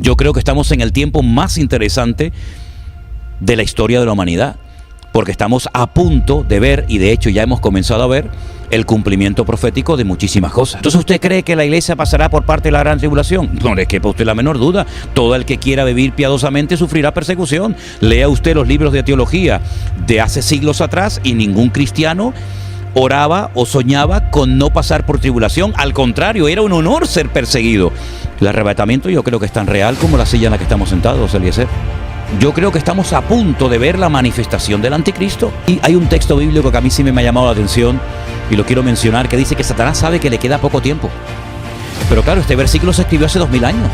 Yo creo que estamos en el tiempo más interesante de la historia de la humanidad, porque estamos a punto de ver, y de hecho ya hemos comenzado a ver, el cumplimiento profético de muchísimas cosas. Entonces, ¿usted cree que la iglesia pasará por parte de la gran tribulación? No le quepa a usted la menor duda. Todo el que quiera vivir piadosamente sufrirá persecución. Lea usted los libros de teología de hace siglos atrás y ningún cristiano oraba o soñaba con no pasar por tribulación. Al contrario, era un honor ser perseguido. El arrebatamiento yo creo que es tan real como la silla en la que estamos sentados, Eliezer. Yo creo que estamos a punto de ver la manifestación del anticristo. Y hay un texto bíblico que a mí sí me ha llamado la atención y lo quiero mencionar, que dice que Satanás sabe que le queda poco tiempo. Pero claro, este versículo se escribió hace 2000 años.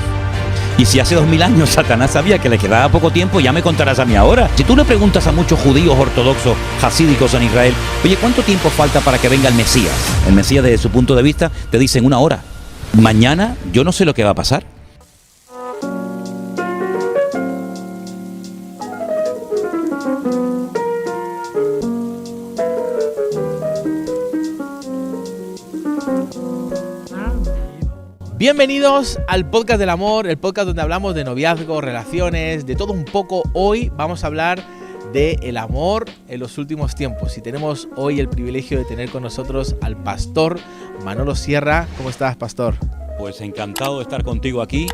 Y si hace 2000 años Satanás sabía que le quedaba poco tiempo, ya me contarás a mí ahora. Si tú le preguntas a muchos judíos ortodoxos, hasídicos en Israel, oye, ¿cuánto tiempo falta para que venga el Mesías? El Mesías, desde su punto de vista, te dicen 1 hora. Mañana yo no sé lo que va a pasar. Bienvenidos al podcast del amor, el podcast donde hablamos de noviazgo, relaciones, de todo un poco. Hoy vamos a hablar del amor en los últimos tiempos y tenemos hoy el privilegio de tener con nosotros al pastor Manolo Sierra. ¿Cómo estás, pastor? Pues encantado de estar contigo aquí,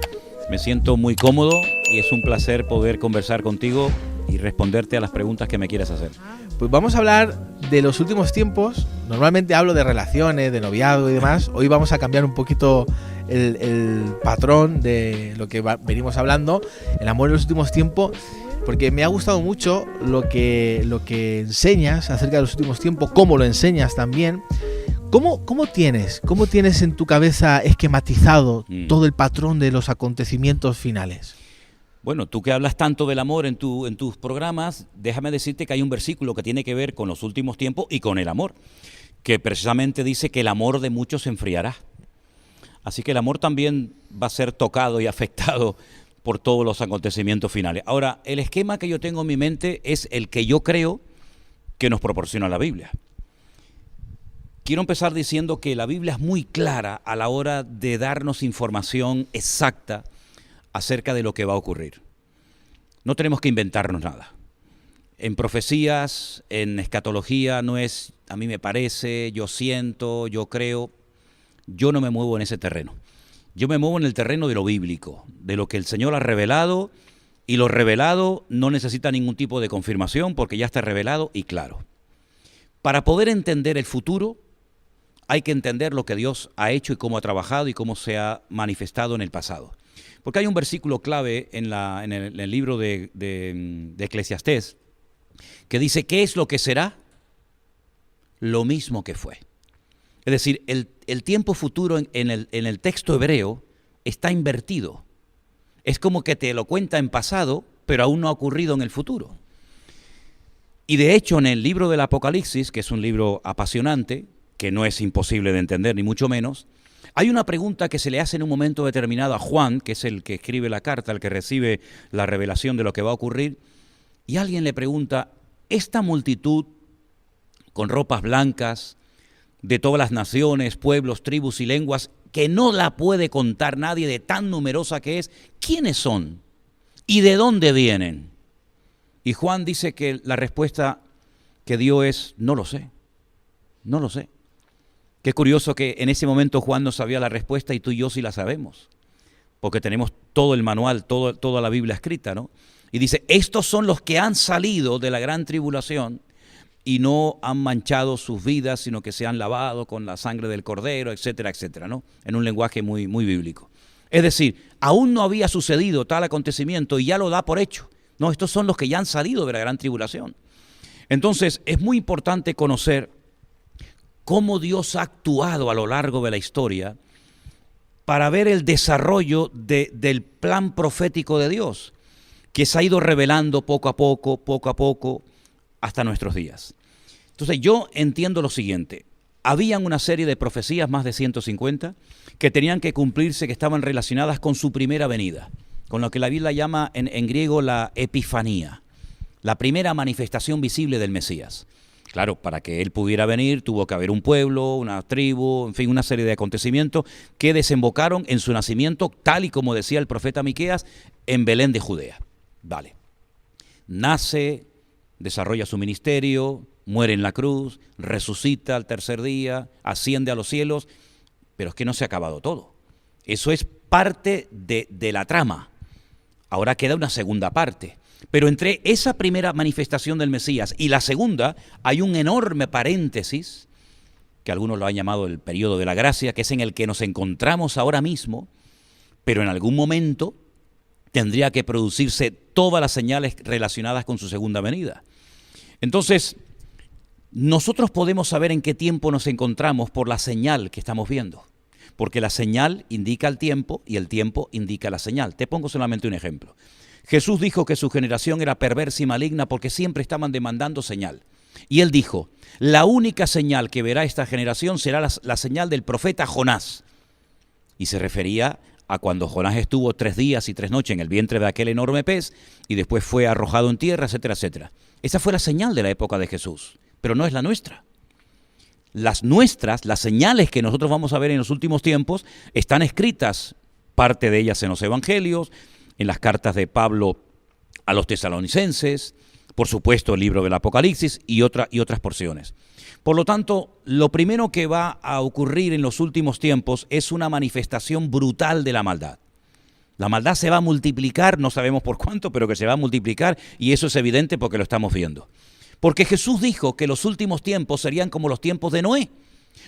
me siento muy cómodo y es un placer poder conversar contigo y responderte a las preguntas que me quieras hacer. Pues vamos a hablar de los últimos tiempos. Normalmente hablo de relaciones, de noviazgo y demás. Hoy vamos a cambiar un poquito el patrón de lo que venimos hablando, el amor en los últimos tiempos, porque me ha gustado mucho lo que enseñas acerca de los últimos tiempos, cómo lo enseñas también. ¿Cómo tienes en tu cabeza esquematizado todo el patrón de los acontecimientos finales? Bueno, tú que hablas tanto del amor en tus programas, déjame decirte que hay un versículo que tiene que ver con los últimos tiempos y con el amor, que precisamente dice que el amor de muchos se enfriará. Así que el amor también va a ser tocado y afectado por todos los acontecimientos finales. Ahora, el esquema que yo tengo en mi mente es el que yo creo que nos proporciona la Biblia. Quiero empezar diciendo que la Biblia es muy clara a la hora de darnos información exacta acerca de lo que va a ocurrir. No tenemos que inventarnos nada. En profecías, en escatología, no es a mí me parece, yo siento, yo creo. Yo no me muevo en ese terreno. Yo me muevo en el terreno de lo bíblico, de lo que el Señor ha revelado, y lo revelado no necesita ningún tipo de confirmación porque ya está revelado y claro. Para poder entender el futuro, hay que entender lo que Dios ha hecho y cómo ha trabajado y cómo se ha manifestado en el pasado. Porque hay un versículo clave en el libro de Eclesiastés que dice, ¿qué es lo que será? Lo mismo que fue. Es decir, el tiempo futuro en el texto hebreo está invertido. Es como que te lo cuenta en pasado, pero aún no ha ocurrido en el futuro. Y de hecho, en el libro del Apocalipsis, que es un libro apasionante, que no es imposible de entender, ni mucho menos, hay una pregunta que se le hace en un momento determinado a Juan, que es el que escribe la carta, el que recibe la revelación de lo que va a ocurrir, y alguien le pregunta, esta multitud con ropas blancas, de todas las naciones, pueblos, tribus y lenguas, que no la puede contar nadie de tan numerosa que es, ¿quiénes son? ¿Y de dónde vienen? Y Juan dice que la respuesta que dio es, no lo sé, no lo sé. Qué curioso que en ese momento Juan no sabía la respuesta y tú y yo sí la sabemos, porque tenemos todo el manual, toda la Biblia escrita, ¿no? Y dice, estos son los que han salido de la gran tribulación y no han manchado sus vidas, sino que se han lavado con la sangre del Cordero, etcétera, etcétera, ¿no? En un lenguaje muy, muy bíblico. Es decir, aún no había sucedido tal acontecimiento y ya lo da por hecho. No, estos son los que ya han salido de la gran tribulación. Entonces, es muy importante conocer cómo Dios ha actuado a lo largo de la historia para ver el desarrollo del plan profético de Dios, que se ha ido revelando poco a poco, hasta nuestros días. Entonces yo entiendo lo siguiente, habían una serie de profecías, más de 150, que tenían que cumplirse, que estaban relacionadas con su primera venida, con lo que la Biblia llama en griego la epifanía, la primera manifestación visible del Mesías. Claro, para que él pudiera venir tuvo que haber un pueblo, una tribu, en fin, una serie de acontecimientos que desembocaron en su nacimiento, tal y como decía el profeta Miqueas, en Belén de Judea. Vale. Nace, desarrolla su ministerio, muere en la cruz, resucita al tercer día, asciende a los cielos, pero es que no se ha acabado todo. Eso es parte de la trama. Ahora queda una segunda parte. Pero entre esa primera manifestación del Mesías y la segunda hay un enorme paréntesis, que algunos lo han llamado el periodo de la gracia, que es en el que nos encontramos ahora mismo, pero en algún momento tendría que producirse todas las señales relacionadas con su segunda venida. Entonces, nosotros podemos saber en qué tiempo nos encontramos por la señal que estamos viendo, porque la señal indica el tiempo y el tiempo indica la señal. Te pongo solamente un ejemplo. Jesús dijo que su generación era perversa y maligna porque siempre estaban demandando señal. Y él dijo, la única señal que verá esta generación será la señal del profeta Jonás. Y se refería a cuando Jonás estuvo 3 días y 3 noches en el vientre de aquel enorme pez y después fue arrojado en tierra, etcétera, etcétera. Esa fue la señal de la época de Jesús, pero no es la nuestra. Las nuestras, las señales que nosotros vamos a ver en los últimos tiempos, están escritas, parte de ellas en los evangelios, en las cartas de Pablo a los tesalonicenses, por supuesto el libro del Apocalipsis y otras porciones. Por lo tanto, lo primero que va a ocurrir en los últimos tiempos es una manifestación brutal de la maldad. La maldad se va a multiplicar, no sabemos por cuánto, pero que se va a multiplicar, y eso es evidente porque lo estamos viendo. Porque Jesús dijo que los últimos tiempos serían como los tiempos de Noé.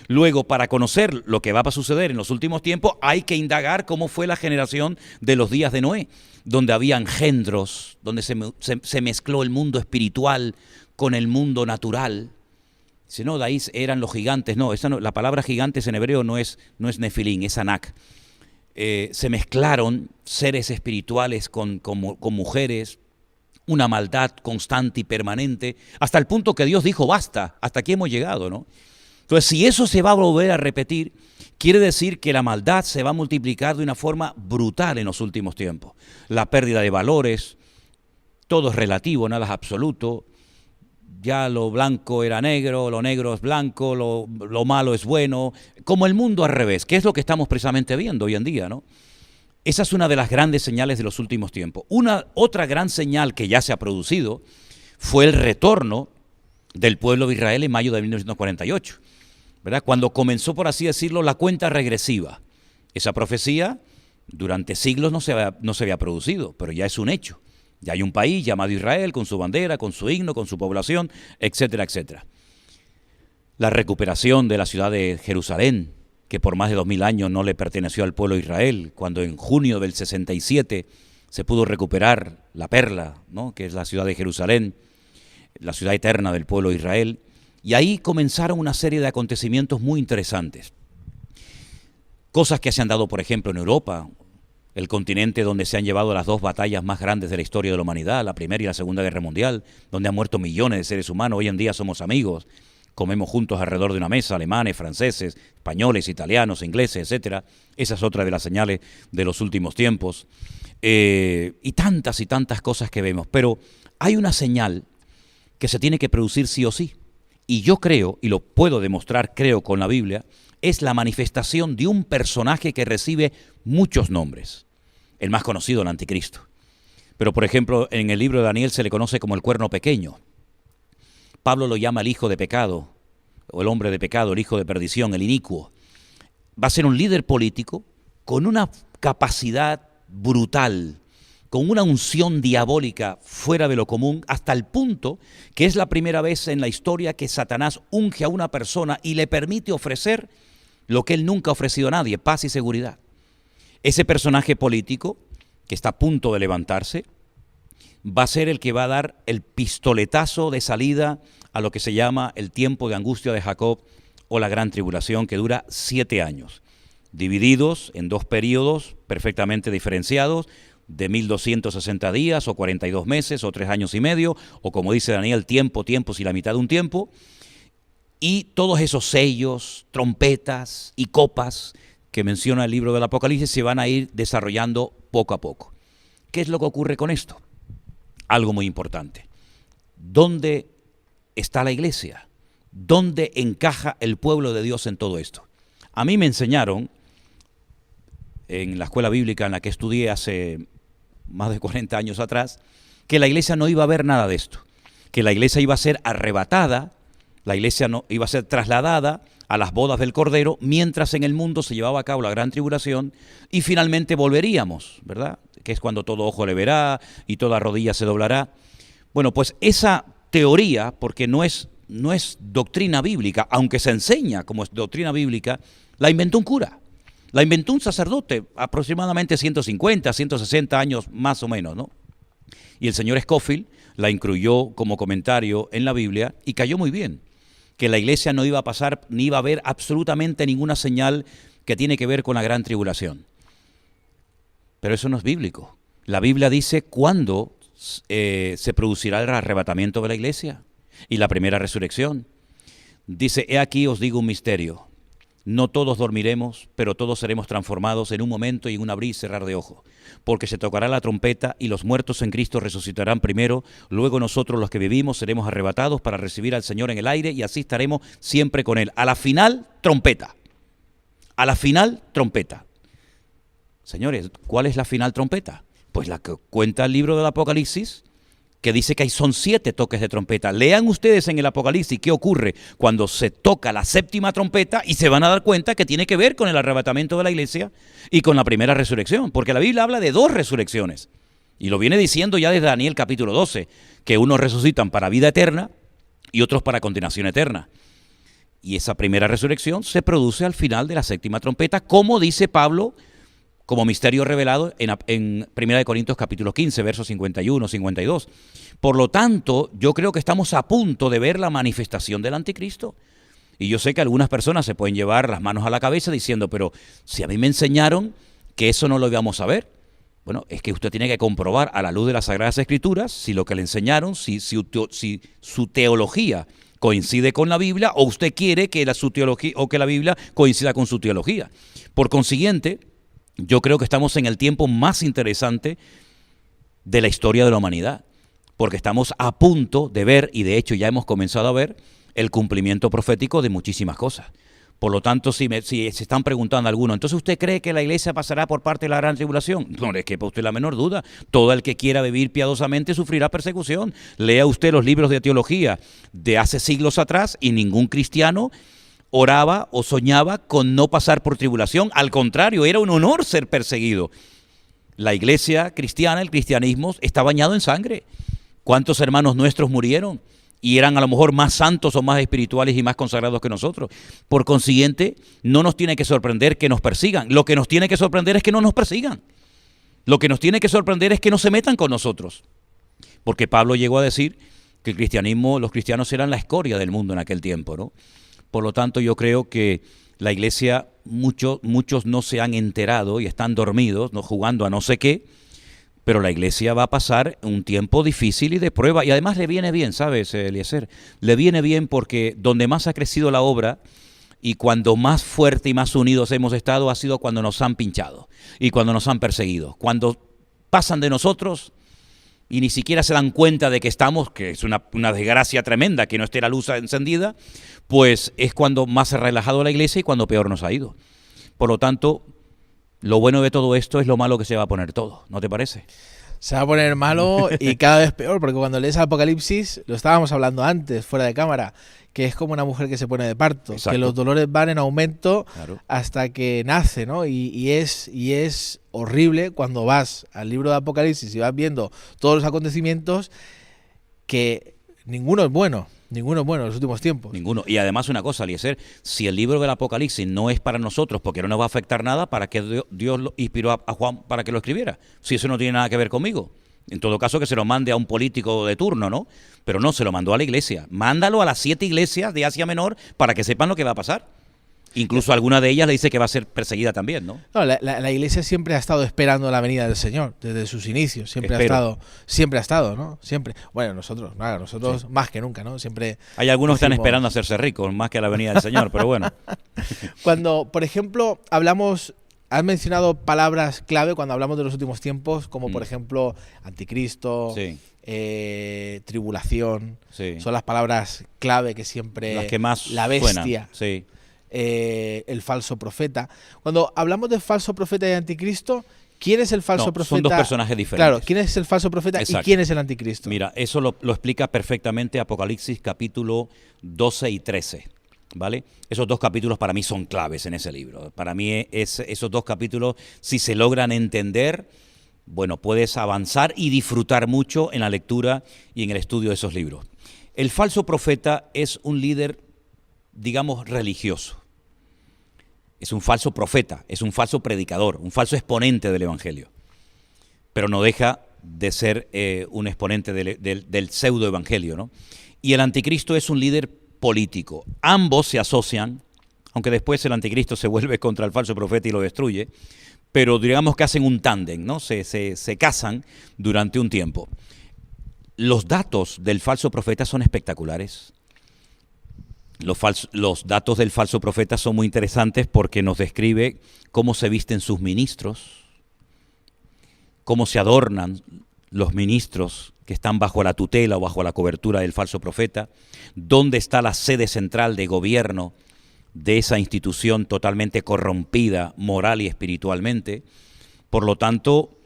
Luego, para conocer lo que va a suceder en los últimos tiempos, hay que indagar cómo fue la generación de los días de Noé, donde había engendros, donde se mezcló el mundo espiritual con el mundo natural. Si no, de ahí eran los gigantes. No, la palabra gigantes en hebreo no es nefilín, es anak. Se mezclaron seres espirituales con mujeres, una maldad constante y permanente, hasta el punto que Dios dijo, basta, hasta aquí hemos llegado, ¿no? Entonces, si eso se va a volver a repetir, quiere decir que la maldad se va a multiplicar de una forma brutal en los últimos tiempos. La pérdida de valores, todo es relativo, nada es absoluto. Ya lo blanco era negro, lo negro es blanco, lo malo es bueno, como el mundo al revés, que es lo que estamos precisamente viendo hoy en día, ¿no? Esa es una de las grandes señales de los últimos tiempos. Otra gran señal que ya se ha producido fue el retorno del pueblo de Israel en mayo de 1948. ¿Verdad? Cuando comenzó, por así decirlo, la cuenta regresiva. Esa profecía durante siglos no se había producido, pero ya es un hecho. Ya hay un país llamado Israel, con su bandera, con su himno, con su población, etcétera, etcétera. La recuperación de la ciudad de Jerusalén, que por más de 2000 años no le perteneció al pueblo de Israel, cuando en junio del 67 se pudo recuperar la perla, ¿no? Que es la ciudad de Jerusalén, la ciudad eterna del pueblo de Israel. Y ahí comenzaron una serie de acontecimientos muy interesantes. Cosas que se han dado, por ejemplo, en Europa, el continente donde se han llevado las 2 batallas más grandes de la historia de la humanidad, la Primera y la Segunda Guerra Mundial, donde han muerto millones de seres humanos. Hoy en día somos amigos, comemos juntos alrededor de una mesa, alemanes, franceses, españoles, italianos, ingleses, etcétera. Esa es otra de las señales de los últimos tiempos. Y tantas cosas que vemos. Pero hay una señal que se tiene que producir sí o sí. Y yo creo, y lo puedo demostrar, creo, con la Biblia, es la manifestación de un personaje que recibe muchos nombres. El más conocido, el anticristo. Pero, por ejemplo, en el libro de Daniel se le conoce como el cuerno pequeño. Pablo lo llama el hijo de pecado, o el hombre de pecado, el hijo de perdición, el inicuo. Va a ser un líder político con una capacidad brutal, con una unción diabólica fuera de lo común, hasta el punto que es la primera vez en la historia que Satanás unge a una persona y le permite ofrecer lo que él nunca ha ofrecido a nadie, paz y seguridad. Ese personaje político, que está a punto de levantarse, va a ser el que va a dar el pistoletazo de salida a lo que se llama el tiempo de angustia de Jacob o la gran tribulación, que dura 7 años, divididos en 2 periodos perfectamente diferenciados, de 1260 días o 42 meses o 3 años y medio, o como dice Daniel, tiempos y la mitad de un tiempo, y todos esos sellos, trompetas y copas que menciona el libro del Apocalipsis se van a ir desarrollando poco a poco. ¿Qué es lo que ocurre con esto? Algo muy importante. ¿Dónde está la iglesia? ¿Dónde encaja el pueblo de Dios en todo esto? A mí me enseñaron, en la escuela bíblica en la que estudié hace más de 40 años atrás, que la iglesia no iba a ver nada de esto, que la iglesia iba a ser arrebatada, la iglesia no, iba a ser trasladada a las bodas del Cordero, mientras en el mundo se llevaba a cabo la gran tribulación y finalmente volveríamos, ¿verdad? Que es cuando todo ojo le verá y toda rodilla se doblará. Bueno, pues esa teoría, porque no es doctrina bíblica, aunque se enseña como es doctrina bíblica, la inventó un cura, la inventó un sacerdote, aproximadamente 150, 160 años más o menos, ¿no? Y el señor Scofield la incluyó como comentario en la Biblia y cayó muy bien, que la iglesia no iba a pasar, ni iba a haber absolutamente ninguna señal que tiene que ver con la gran tribulación. Pero eso no es bíblico. La Biblia dice cuándo se producirá el arrebatamiento de la iglesia y la primera resurrección. Dice, he aquí os digo un misterio. No todos dormiremos, pero todos seremos transformados en un momento y en un abrir y cerrar de ojos. Porque se tocará la trompeta y los muertos en Cristo resucitarán primero, luego nosotros los que vivimos seremos arrebatados para recibir al Señor en el aire y así estaremos siempre con Él. A la final, trompeta. A la final, trompeta. Señores, ¿cuál es la final trompeta? Pues la que cuenta el libro del Apocalipsis, que dice que son 7 toques de trompeta. Lean ustedes en el Apocalipsis qué ocurre cuando se toca la 7ª trompeta y se van a dar cuenta que tiene que ver con el arrebatamiento de la iglesia y con la primera resurrección, porque la Biblia habla de 2 resurrecciones y lo viene diciendo ya desde Daniel capítulo 12, que unos resucitan para vida eterna y otros para condenación eterna. Y esa primera resurrección se produce al final de la 7ª trompeta, como dice Pablo, como misterio revelado en 1 Corintios capítulo 15, versos 51, 52. Por lo tanto, yo creo que estamos a punto de ver la manifestación del anticristo. Y yo sé que algunas personas se pueden llevar las manos a la cabeza diciendo, pero si a mí me enseñaron que eso no lo íbamos a ver. Bueno, es que usted tiene que comprobar a la luz de las Sagradas Escrituras si lo que le enseñaron, si su teología coincide con la Biblia o usted quiere que su teología o que la Biblia coincida con su teología. Por consiguiente, yo creo que estamos en el tiempo más interesante de la historia de la humanidad, porque estamos a punto de ver, y de hecho ya hemos comenzado a ver, el cumplimiento profético de muchísimas cosas. Por lo tanto, si se están preguntando algunos, ¿entonces usted cree que la iglesia pasará por parte de la gran tribulación? No le quepa usted la menor duda. Todo el que quiera vivir piadosamente sufrirá persecución. Lea usted los libros de teología de hace siglos atrás y ningún cristiano oraba o soñaba con no pasar por tribulación. Al contrario, era un honor ser perseguido. La iglesia cristiana, el cristianismo, está bañado en sangre. ¿Cuántos hermanos nuestros murieron? Y eran a lo mejor más santos o más espirituales y más consagrados que nosotros. Por consiguiente, no nos tiene que sorprender que nos persigan. Lo que nos tiene que sorprender es que no nos persigan. Lo que nos tiene que sorprender es que no se metan con nosotros. Porque Pablo llegó a decir que el cristianismo, los cristianos eran la escoria del mundo en aquel tiempo, ¿no? Por lo tanto, yo creo que la iglesia, muchos no se han enterado y están dormidos, no jugando a no sé qué, pero la iglesia va a pasar un tiempo difícil y de prueba. Y además le viene bien, ¿sabes, Eliezer? Le viene bien porque donde más ha crecido la obra y cuando más fuerte y más unidos hemos estado ha sido cuando nos han pinchado y cuando nos han perseguido. Cuando pasan de nosotros y ni siquiera se dan cuenta de que estamos, que es una desgracia tremenda que no esté la luz encendida, pues es cuando más se ha relajado la iglesia y cuando peor nos ha ido. Por lo tanto, lo bueno de todo esto es lo malo que se va a poner todo, ¿no te parece? Se va a poner malo y cada vez peor, porque cuando lees Apocalipsis, lo estábamos hablando antes, fuera de cámara, que es como una mujer que se pone de parto, exacto, que los dolores van en aumento, claro, hasta que nace, ¿no? Y es horrible cuando vas al libro de Apocalipsis y vas viendo todos los acontecimientos, que ninguno es bueno en los últimos tiempos. Ninguno. Y además una cosa, Eliezer, si el libro del Apocalipsis no es para nosotros porque no nos va a afectar nada, ¿para qué Dios lo inspiró a Juan para que lo escribiera? Si eso no tiene nada que ver conmigo. En todo caso, que se lo mande a un político de turno, ¿no? Pero no, se lo mandó a la iglesia. Mándalo a las 7 iglesias de Asia Menor para que sepan lo que va a pasar. Incluso alguna de ellas le dice que va a ser perseguida también, ¿no? No, la iglesia siempre ha estado esperando la venida del Señor, desde sus inicios. Siempre ha estado, ¿no? Siempre. Bueno, nosotros sí, más que nunca, ¿no? Siempre. Hay algunos que están esperando a hacerse ricos, más que a la venida del Señor, pero bueno. Cuando, por ejemplo, hablamos has mencionado palabras clave cuando hablamos de los últimos tiempos, como por Mm. ejemplo anticristo, Sí, tribulación. sí. Son las palabras clave que siempre... Las que más La suenan. bestia, Sí. el falso profeta. Cuando hablamos de falso profeta y anticristo, ¿quién es el falso No, profeta? son dos personajes diferentes. Claro, ¿quién es el falso profeta y Exacto. quién es el anticristo? Mira, eso lo explica perfectamente Apocalipsis capítulo 12 y 13, ¿vale? Esos dos capítulos para mí son claves en ese libro. Para mí esos dos capítulos, si se logran entender, bueno, puedes avanzar y disfrutar mucho en la lectura y en el estudio de esos libros. El falso profeta es un líder, digamos, religioso. Es un falso profeta, es un falso predicador, un falso exponente del Evangelio. Pero no deja de ser un exponente del pseudo-evangelio, ¿no? Y el anticristo es un líder político. Ambos se asocian, aunque después el anticristo se vuelve contra el falso profeta y lo destruye, pero digamos que hacen un tándem, ¿no? Se casan durante un tiempo. Los datos del falso profeta son espectaculares. Los datos del falso profeta son muy interesantes porque nos describe cómo se visten sus ministros, cómo se adornan los ministros que están bajo la tutela o bajo la cobertura del falso profeta, dónde está la sede central de gobierno de esa institución totalmente corrompida moral y espiritualmente. Por lo tanto,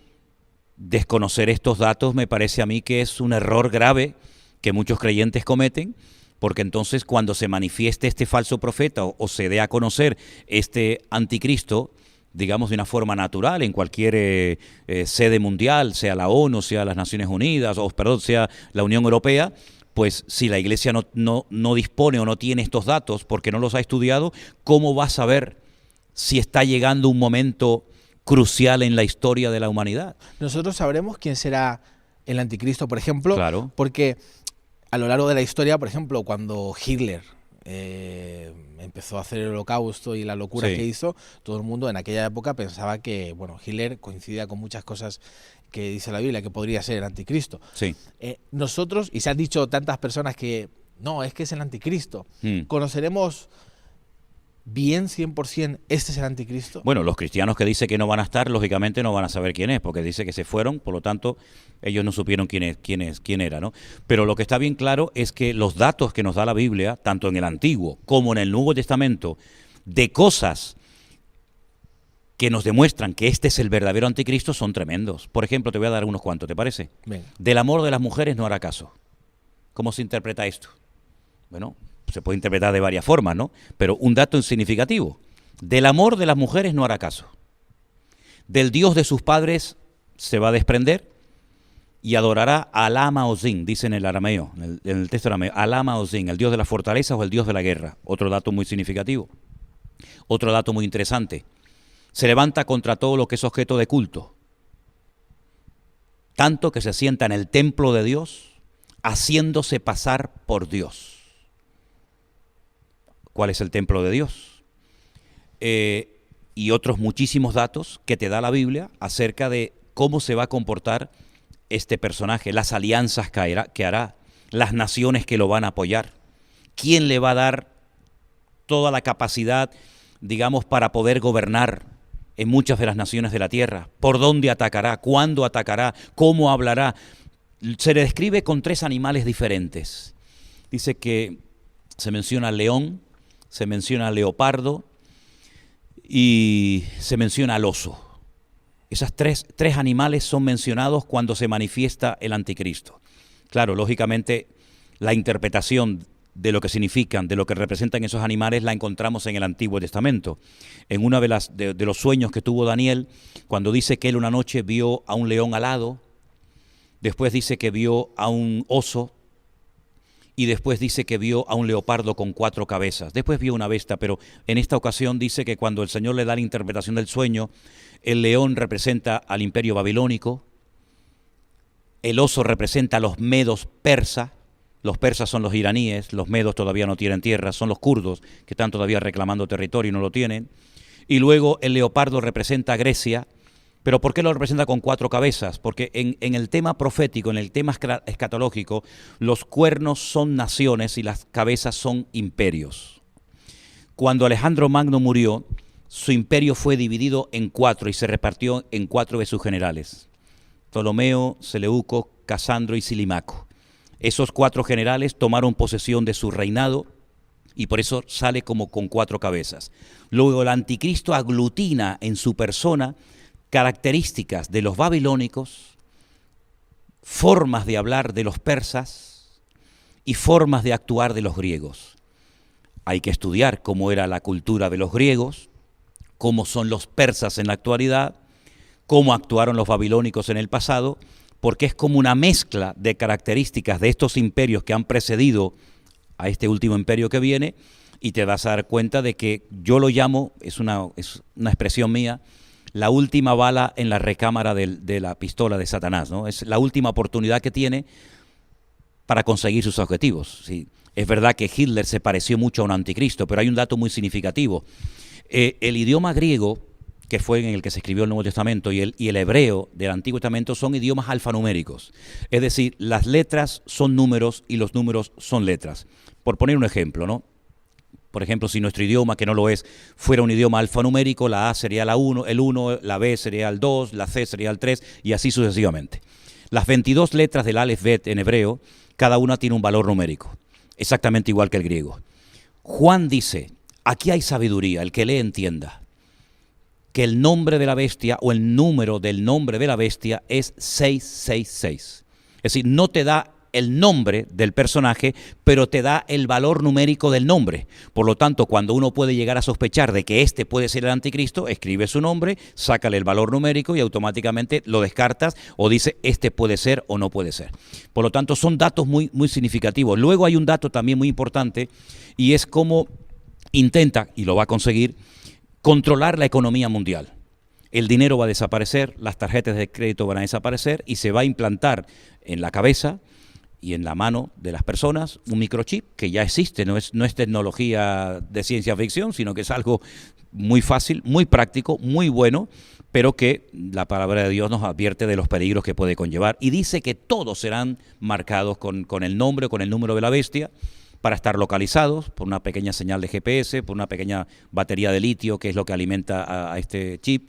desconocer estos datos me parece a mí que es un error grave que muchos creyentes cometen, porque entonces cuando se manifieste este falso profeta o se dé a conocer este anticristo, digamos de una forma natural en cualquier sede mundial, sea la ONU, sea las Naciones Unidas, o perdón, sea la Unión Europea, pues si la Iglesia no dispone o no tiene estos datos porque no los ha estudiado, ¿cómo va a saber si está llegando un momento crucial en la historia de la humanidad? Nosotros sabremos quién será el anticristo, por ejemplo, Claro. porque a lo largo de la historia, por ejemplo, cuando Hitler empezó a hacer el holocausto y la locura Sí. que hizo, todo el mundo en aquella época pensaba que, bueno, Hitler coincidía con muchas cosas que dice la Biblia, que podría ser el anticristo. Sí. Nosotros, y se han dicho tantas personas que no, es que es el anticristo, Mm. ¿conoceremos bien 100% este es el anticristo? Bueno, los cristianos que dicen que no van a estar, lógicamente no van a saber quién es, porque dice que se fueron, por lo tanto, ellos no supieron quién era, ¿no? Pero lo que está bien claro es que los datos que nos da la Biblia, tanto en el Antiguo como en el Nuevo Testamento, de cosas que nos demuestran que este es el verdadero anticristo, son tremendos. Por ejemplo, te voy a dar unos cuantos, ¿te parece? Venga. Del amor de las mujeres no hará caso. ¿Cómo se interpreta esto? Bueno, se puede interpretar de varias formas, ¿no? Pero un dato significativo. Del amor de las mujeres no hará caso. Del Dios de sus padres se va a desprender y adorará a Alama Ozin, dice en el arameo, en el texto arameo, Alama Ozin, el Dios de la fortaleza o el Dios de la guerra. Otro dato muy significativo. Otro dato muy interesante. Se levanta contra todo lo que es objeto de culto. Tanto que se sienta en el templo de Dios, haciéndose pasar por Dios. ¿Cuál es el templo de Dios? Y otros muchísimos datos que te da la Biblia acerca de cómo se va a comportar este personaje, las alianzas que hará, las naciones que lo van a apoyar, quién le va a dar toda la capacidad, digamos, para poder gobernar en muchas de las naciones de la tierra, por dónde atacará, cuándo atacará, cómo hablará. Se le describe con 3 animales diferentes. Dice que se menciona león, se menciona leopardo y se menciona al oso. Esas tres animales son mencionados cuando se manifiesta el anticristo. Claro, lógicamente la interpretación de lo que significan, de lo que representan esos animales, la encontramos en el Antiguo Testamento. En uno de los sueños que tuvo Daniel, cuando dice que él una noche vio a un león alado, después dice que vio a un oso, y después dice que vio a un leopardo con 4 cabezas. Después vio una bestia, pero en esta ocasión dice que cuando el Señor le da la interpretación del sueño, el león representa al imperio babilónico, el oso representa a los medos persas. Los persas son los iraníes, los medos todavía no tienen tierra, son los kurdos que están todavía reclamando territorio y no lo tienen. Y luego el leopardo representa a Grecia. ¿Pero por qué lo representa con 4 cabezas? Porque en el tema profético, en el tema escatológico, los cuernos son naciones y las cabezas son imperios. Cuando Alejandro Magno murió, su imperio fue dividido en 4 y se repartió en 4 de sus generales: Ptolomeo, Seleuco, Casandro y Silimaco. Esos 4 generales tomaron posesión de su reinado y por eso sale como con 4 cabezas. Luego el anticristo aglutina en su persona características de los babilónicos, formas de hablar de los persas y formas de actuar de los griegos. Hay que estudiar cómo era la cultura de los griegos, cómo son los persas en la actualidad, cómo actuaron los babilónicos en el pasado, porque es como una mezcla de características de estos imperios que han precedido a este último imperio que viene, y te vas a dar cuenta de que yo lo llamo, es una expresión mía, la última bala en la recámara de la pistola de Satanás, ¿no? Es la última oportunidad que tiene para conseguir sus objetivos. ¿Sí? Es verdad que Hitler se pareció mucho a un anticristo, pero hay un dato muy significativo. El idioma griego, que fue en el que se escribió el Nuevo Testamento, y el hebreo del Antiguo Testamento son idiomas alfanuméricos. Es decir, las letras son números y los números son letras. Por poner un ejemplo, ¿no? Por ejemplo, si nuestro idioma, que no lo es, fuera un idioma alfanumérico, la A sería la 1, el 1, la B sería el 2, la C sería el 3, y así sucesivamente. Las 22 letras del Aleph Bet en hebreo, cada una tiene un valor numérico, exactamente igual que el griego. Juan dice, aquí hay sabiduría, el que lee entienda, que el nombre de la bestia o el número del nombre de la bestia es 666. Es decir, no te da el nombre del personaje, pero te da el valor numérico del nombre. Por lo tanto, cuando uno puede llegar a sospechar de que este puede ser el anticristo, escribe su nombre, sácale el valor numérico y automáticamente lo descartas o dice este puede ser o no puede ser. Por lo tanto, son datos muy, muy significativos. Luego hay un dato también muy importante y es cómo intenta, y lo va a conseguir, controlar la economía mundial. El dinero va a desaparecer, las tarjetas de crédito van a desaparecer y se va a implantar en la cabeza y en la mano de las personas un microchip que ya existe, no es tecnología de ciencia ficción, sino que es algo muy fácil, muy práctico, muy bueno, pero que la palabra de Dios nos advierte de los peligros que puede conllevar y dice que todos serán marcados con el nombre, con el número de la bestia, para estar localizados por una pequeña señal de GPS, por una pequeña batería de litio que es lo que alimenta a este chip.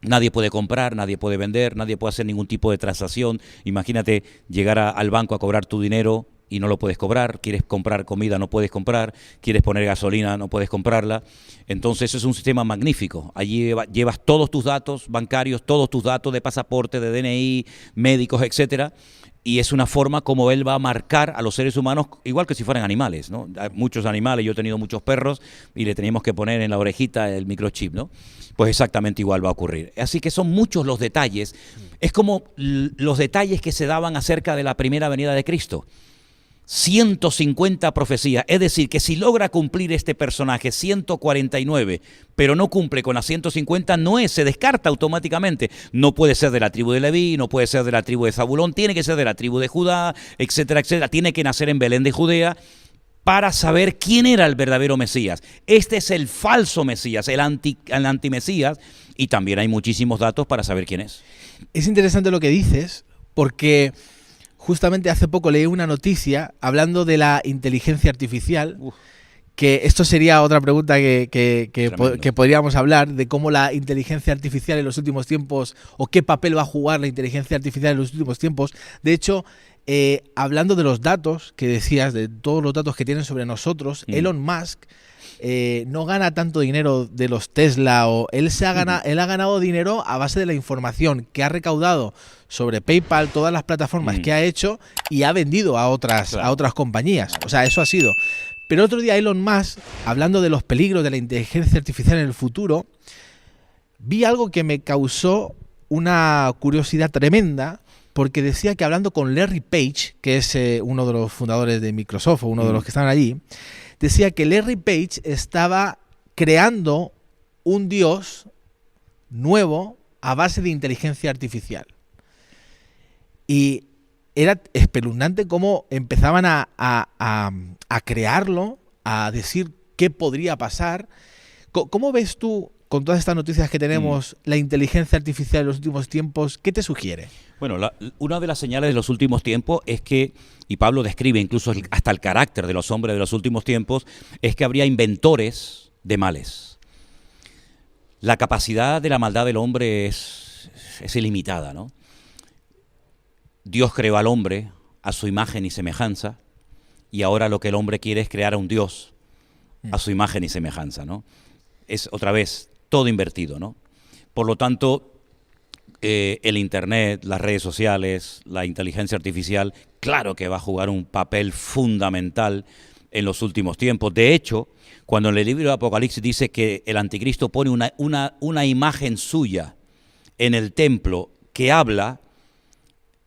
Nadie puede comprar, nadie puede vender, nadie puede hacer ningún tipo de transacción. Imagínate llegar al banco a cobrar tu dinero y no lo puedes cobrar, quieres comprar comida, no puedes comprar, quieres poner gasolina, no puedes comprarla. Entonces es un sistema magnífico. Allí llevas todos tus datos bancarios, todos tus datos de pasaporte, de DNI, médicos, etcétera. Y es una forma como él va a marcar a los seres humanos igual que si fueran animales, ¿no? Hay muchos animales, yo he tenido muchos perros y le teníamos que poner en la orejita el microchip, ¿no? Pues exactamente igual va a ocurrir. Así que son muchos los detalles. Es como los detalles que se daban acerca de la primera venida de Cristo. 150 profecías, es decir, que si logra cumplir este personaje 149, pero no cumple con las 150, se descarta automáticamente. No puede ser de la tribu de Leví, no puede ser de la tribu de Zabulón, tiene que ser de la tribu de Judá, etcétera, etcétera. Tiene que nacer en Belén de Judea para saber quién era el verdadero Mesías. Este es el falso Mesías, el antimesías, y también hay muchísimos datos para saber quién es. Es interesante lo que dices, porque justamente hace poco leí una noticia hablando de la inteligencia artificial, que esto sería otra pregunta que podríamos hablar, de cómo la inteligencia artificial en los últimos tiempos, o qué papel va a jugar la inteligencia artificial en los últimos tiempos. De hecho, hablando de los datos que decías, de todos los datos que tienen sobre nosotros, Elon Musk no gana tanto dinero de los Tesla, él ha ganado dinero a base de la información que ha recaudado sobre PayPal, todas las plataformas que ha hecho, y ha vendido a otras compañías. O sea, eso ha sido. Pero otro día Elon Musk, hablando de los peligros de la inteligencia artificial en el futuro, vi algo que me causó una curiosidad tremenda, porque decía que hablando con Larry Page, que es uno de los fundadores de Microsoft, o uno de los que están allí, decía que Larry Page estaba creando un dios nuevo a base de inteligencia artificial. Y era espeluznante cómo empezaban a crearlo, a decir qué podría pasar. ¿Cómo ves tú, con todas estas noticias que tenemos, la inteligencia artificial en los últimos tiempos? ¿Qué te sugiere? Bueno, una de las señales de los últimos tiempos es que, y Pablo describe incluso hasta el carácter de los hombres de los últimos tiempos, es que habría inventores de males. La capacidad de la maldad del hombre es ilimitada, ¿no? Dios creó al hombre a su imagen y semejanza, y ahora lo que el hombre quiere es crear a un Dios a su imagen y semejanza, ¿no? Es otra vez todo invertido, ¿no? Por lo tanto, el Internet, las redes sociales, la inteligencia artificial, claro que va a jugar un papel fundamental en los últimos tiempos. De hecho, cuando en el libro de Apocalipsis dice que el anticristo pone una imagen suya en el templo que habla,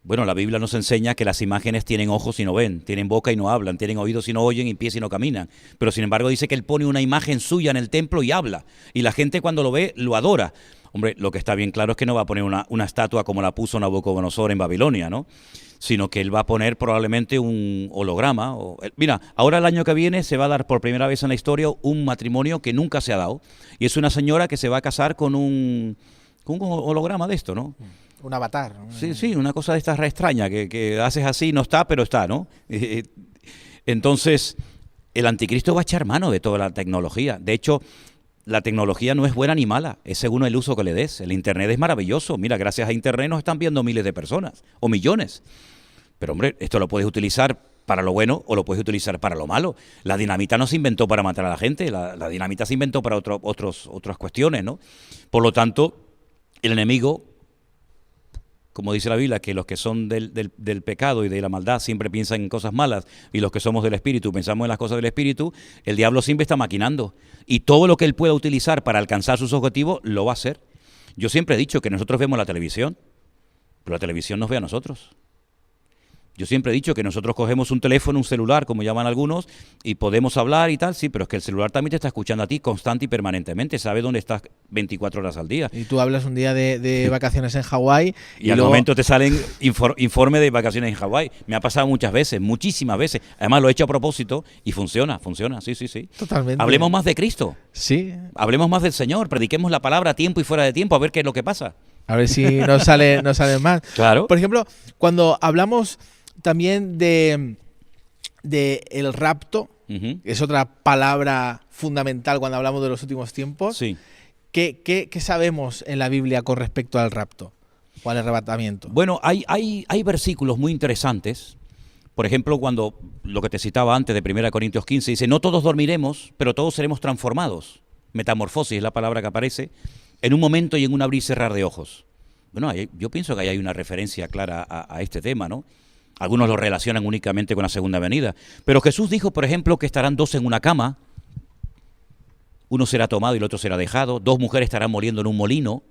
bueno, la Biblia nos enseña que las imágenes tienen ojos y no ven, tienen boca y no hablan, tienen oídos y no oyen y pies y no caminan. Pero sin embargo dice que él pone una imagen suya en el templo y habla. Y la gente cuando lo ve, lo adora. Hombre, lo que está bien claro es que no va a poner una estatua como la puso Nabucodonosor en Babilonia, ¿no? Sino que él va a poner probablemente un holograma. Mira, ahora el año que viene se va a dar por primera vez en la historia un matrimonio que nunca se ha dado. Y es una señora que se va a casar con un holograma de esto, ¿no? Un avatar. Sí, una cosa de estas re extraña, que haces así, no está, pero está, ¿no? Entonces, el anticristo va a echar mano de toda la tecnología. De hecho, la tecnología no es buena ni mala, es según el uso que le des. El Internet es maravilloso. Mira, gracias a Internet nos están viendo miles de personas, o millones. Pero, hombre, esto lo puedes utilizar para lo bueno o lo puedes utilizar para lo malo. La dinamita no se inventó para matar a la gente, la dinamita se inventó para otras cuestiones, ¿no? Por lo tanto, el enemigo, como dice la Biblia, que los que son del pecado y de la maldad siempre piensan en cosas malas, y los que somos del Espíritu pensamos en las cosas del Espíritu, el diablo siempre está maquinando. Y todo lo que él pueda utilizar para alcanzar sus objetivos, lo va a hacer. Yo siempre he dicho que nosotros vemos la televisión, pero la televisión nos ve a nosotros. Yo siempre he dicho que nosotros cogemos un teléfono, un celular, como llaman algunos, y podemos hablar y tal, sí, pero es que el celular también te está escuchando a ti constante y permanentemente, sabe dónde estás 24 horas al día. Y tú hablas un día de vacaciones en Hawái y al momento te salen informe de vacaciones en Hawái. Me ha pasado muchas veces, muchísimas veces. Además lo he hecho a propósito y funciona, sí. Totalmente. Hablemos más de Cristo. Sí. Hablemos más del Señor, prediquemos la palabra a tiempo y fuera de tiempo, a ver qué es lo que pasa. A ver si nos sale más. Claro. Por ejemplo, cuando hablamos también de el rapto, que es otra palabra fundamental cuando hablamos de los últimos tiempos. Sí. ¿Qué sabemos en la Biblia con respecto al rapto o al arrebatamiento? Bueno, hay versículos muy interesantes. Por ejemplo, cuando lo que te citaba antes de 1 Corintios 15 dice, no todos dormiremos, pero todos seremos transformados. Metamorfosis es la palabra que aparece, en un momento y en un abrir y cerrar de ojos. Bueno, yo pienso que ahí hay una referencia clara a este tema, ¿no? Algunos lo relacionan únicamente con la segunda venida. Pero Jesús dijo, por ejemplo, que estarán dos en una cama, uno será tomado y el otro será dejado, dos mujeres estarán moliendo en un molino,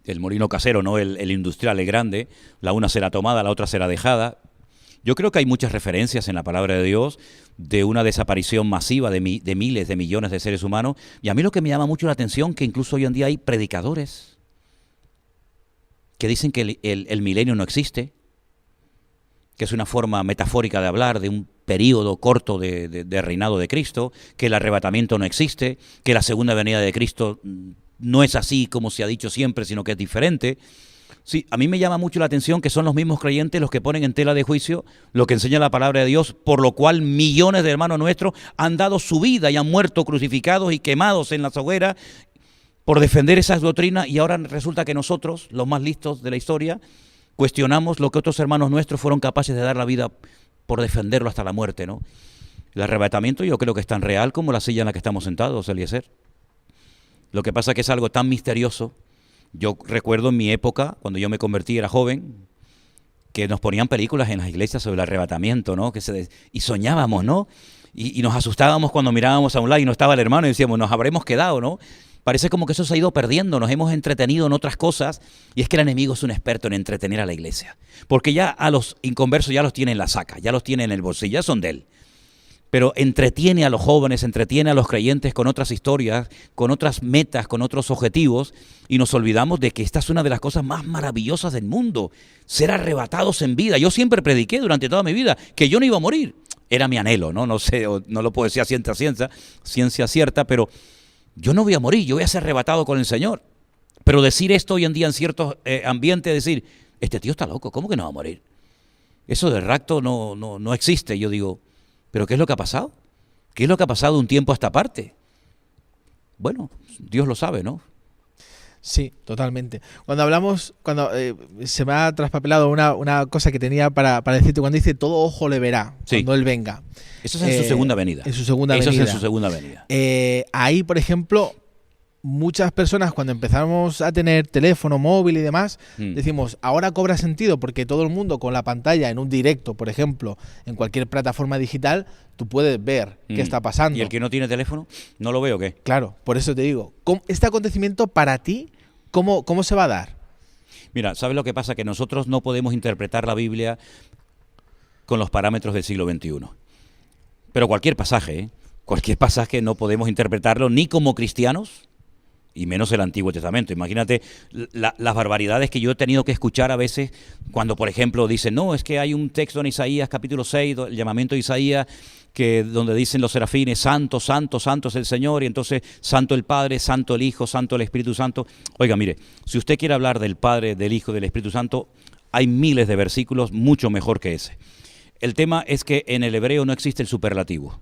el molino casero, no el industrial, el grande, la una será tomada, la otra será dejada. Yo creo que hay muchas referencias en la palabra de Dios de una desaparición masiva de miles, de millones de seres humanos. Y a mí lo que me llama mucho la atención, que incluso hoy en día hay predicadores que dicen que el milenio no existe, que es una forma metafórica de hablar de un periodo corto de reinado de Cristo, que el arrebatamiento no existe, que la segunda venida de Cristo no es así como se ha dicho siempre, sino que es diferente. Sí, a mí me llama mucho la atención que son los mismos creyentes los que ponen en tela de juicio lo que enseña la palabra de Dios, por lo cual millones de hermanos nuestros han dado su vida y han muerto crucificados y quemados en las hogueras por defender esas doctrinas, y ahora resulta que nosotros, los más listos de la historia, cuestionamos lo que otros hermanos nuestros fueron capaces de dar la vida por defenderlo hasta la muerte, ¿no? El arrebatamiento yo creo que es tan real como la silla en la que estamos sentados, Eliezer. Lo que pasa es que es algo tan misterioso. Yo recuerdo en mi época, cuando yo me convertí, era joven, que nos ponían películas en las iglesias sobre el arrebatamiento, ¿no? Y soñábamos, ¿no? Y nos asustábamos cuando mirábamos a un lado y no estaba el hermano y decíamos, nos habremos quedado, ¿no? Parece como que eso se ha ido perdiendo, nos hemos entretenido en otras cosas, y es que el enemigo es un experto en entretener a la iglesia, porque ya a los inconversos ya los tiene en la saca, ya los tiene en el bolsillo, ya son de él. Pero entretiene a los jóvenes, entretiene a los creyentes con otras historias, con otras metas, con otros objetivos, y nos olvidamos de que esta es una de las cosas más maravillosas del mundo, ser arrebatados en vida. Yo siempre prediqué durante toda mi vida que yo no iba a morir, era mi anhelo, ¿no? No sé, no lo puedo decir a ciencia cierta, pero yo no voy a morir, yo voy a ser arrebatado con el Señor. Pero decir esto hoy en día en ciertos ambientes, decir, este tío está loco, ¿cómo que no va a morir? Eso del rapto no existe. Yo digo, ¿pero qué es lo que ha pasado? ¿Qué es lo que ha pasado de un tiempo a esta parte? Bueno, Dios lo sabe, ¿no? Sí, totalmente. Cuando hablamos, se me ha traspapelado una cosa que tenía para decirte, cuando dice todo ojo le verá, Sí. cuando Él venga. Eso es en su segunda venida. En su segunda Eso venida. es en su segunda venida. Ahí, por ejemplo, muchas personas cuando empezamos a tener teléfono móvil y demás, decimos, ahora cobra sentido porque todo el mundo con la pantalla en un directo, por ejemplo, en cualquier plataforma digital, tú puedes ver qué está pasando. ¿Y el que no tiene teléfono? ¿No lo veo o qué? Claro, por eso te digo, este acontecimiento para ti, ¿cómo se va a dar? Mira, ¿sabes lo que pasa? Que nosotros no podemos interpretar la Biblia con los parámetros del siglo XXI. Pero cualquier pasaje no podemos interpretarlo ni como cristianos, y menos el Antiguo Testamento. Imagínate las barbaridades que yo he tenido que escuchar a veces cuando, por ejemplo, dicen, no, es que hay un texto en Isaías capítulo 6, el llamamiento de Isaías, donde dicen los serafines, santo, santo, santo es el Señor, y entonces santo el Padre, santo el Hijo, santo el Espíritu Santo. Oiga, mire, si usted quiere hablar del Padre, del Hijo y del Espíritu Santo, hay miles de versículos mucho mejor que ese. El tema es que en el hebreo no existe el superlativo.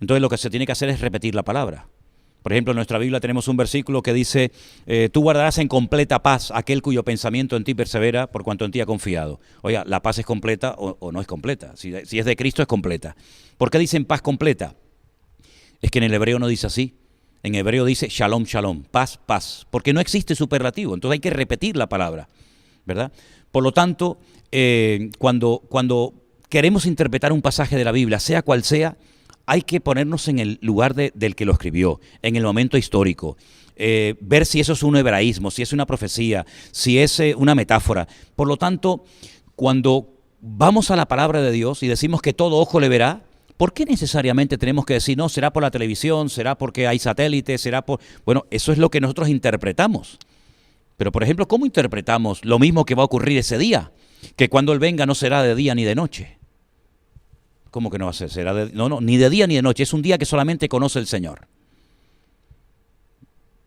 Entonces lo que se tiene que hacer es repetir la palabra. Por ejemplo, en nuestra Biblia tenemos un versículo que dice, tú guardarás en completa paz aquel cuyo pensamiento en ti persevera por cuanto en ti ha confiado. Oiga, ¿la paz es completa o no es completa? Si es de Cristo es completa. ¿Por qué dicen paz completa? Es que en el hebreo no dice así. En hebreo dice shalom, shalom, paz, paz. Porque no existe superlativo, entonces hay que repetir la palabra, ¿verdad? Por lo tanto, cuando queremos interpretar un pasaje de la Biblia, sea cual sea, hay que ponernos en el lugar del que lo escribió, en el momento histórico, ver si eso es un hebraísmo, si es una profecía, si es una metáfora. Por lo tanto, cuando vamos a la palabra de Dios y decimos que todo ojo le verá, ¿por qué necesariamente tenemos que decir, no, será por la televisión, será porque hay satélites, será por...? Bueno, eso es lo que nosotros interpretamos. Pero, por ejemplo, ¿cómo interpretamos lo mismo que va a ocurrir ese día? Que cuando Él venga no será de día ni de noche. ¿Cómo que no va a ser? No, ni de día ni de noche. Es un día que solamente conoce el Señor.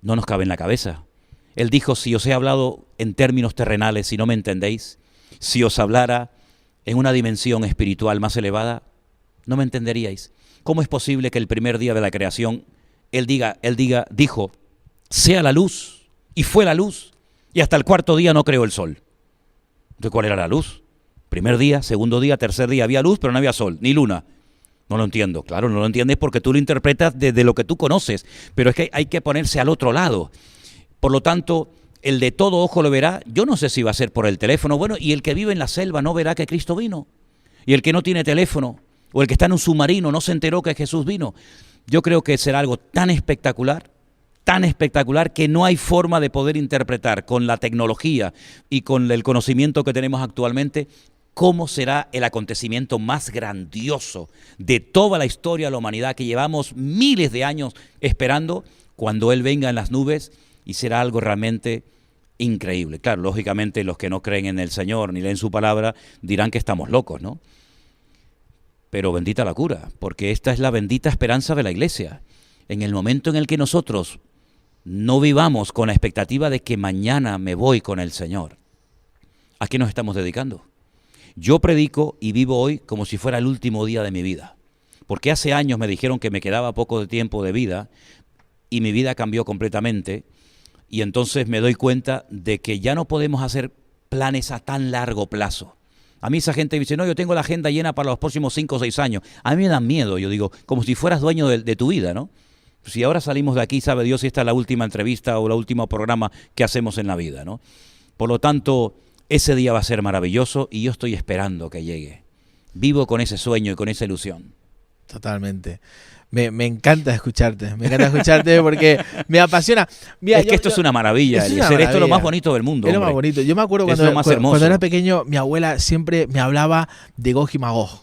No nos cabe en la cabeza. Él dijo, si os he hablado en términos terrenales y no me entendéis, si os hablara en una dimensión espiritual más elevada, no me entenderíais. ¿Cómo es posible que el primer día de la creación Él dijo, sea la luz, y fue la luz, y hasta el cuarto día no creó el sol? Entonces, ¿cuál era la luz? Primer día, segundo día, tercer día había luz, pero no había sol, ni luna. No lo entiendo. Claro, no lo entiendes porque tú lo interpretas desde lo que tú conoces, pero es que hay que ponerse al otro lado. Por lo tanto, el de todo ojo lo verá. Yo no sé si va a ser por el teléfono. Bueno, y el que vive en la selva no verá que Cristo vino. Y el que no tiene teléfono, o el que está en un submarino, no se enteró que Jesús vino. Yo creo que será algo tan espectacular que no hay forma de poder interpretar con la tecnología y con el conocimiento que tenemos actualmente cómo será el acontecimiento más grandioso de toda la historia de la humanidad que llevamos miles de años esperando cuando Él venga en las nubes, y será algo realmente increíble. Claro, lógicamente los que no creen en el Señor ni leen su palabra dirán que estamos locos, ¿no? Pero bendita la cura, porque esta es la bendita esperanza de la Iglesia. En el momento en el que nosotros no vivamos con la expectativa de que mañana me voy con el Señor, ¿a qué nos estamos dedicando? Yo predico y vivo hoy como si fuera el último día de mi vida, porque hace años me dijeron que me quedaba poco de tiempo de vida y mi vida cambió completamente, y entonces me doy cuenta de que ya no podemos hacer planes a tan largo plazo. A mí esa gente dice, no, yo tengo la agenda llena para los próximos 5 o 6 años. A mí me dan miedo, yo digo, como si fueras dueño de tu vida, ¿no? Si ahora salimos de aquí, sabe Dios si esta es la última entrevista o el último programa que hacemos en la vida, ¿no? Por lo tanto, ese día va a ser maravilloso y yo estoy esperando que llegue. Vivo con ese sueño y con esa ilusión. Totalmente. Me encanta escucharte porque me apasiona. Mira, esto es una maravilla, Eliezer. Esto es lo más bonito del mundo. Es lo más bonito. Yo me acuerdo cuando era pequeño, mi abuela siempre me hablaba de Gog y Magog.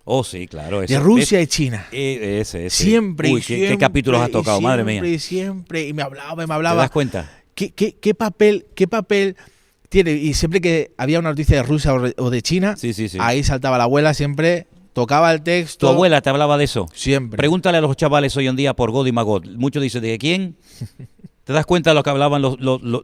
Oh, sí, claro. De Rusia y China. Ese. Siempre. Uy, ¿qué capítulos has tocado, madre mía? Siempre. Y me hablaba. ¿Te das cuenta? ¿Qué papel tiene? Y siempre que había una noticia de Rusia o de China, sí. ahí saltaba la abuela, siempre tocaba el texto. ¿Tu abuela te hablaba de eso? Siempre. Pregúntale a los chavales hoy en día por Gog y Magog. Muchos dicen, ¿de quién? ¿Te das cuenta de lo que hablaban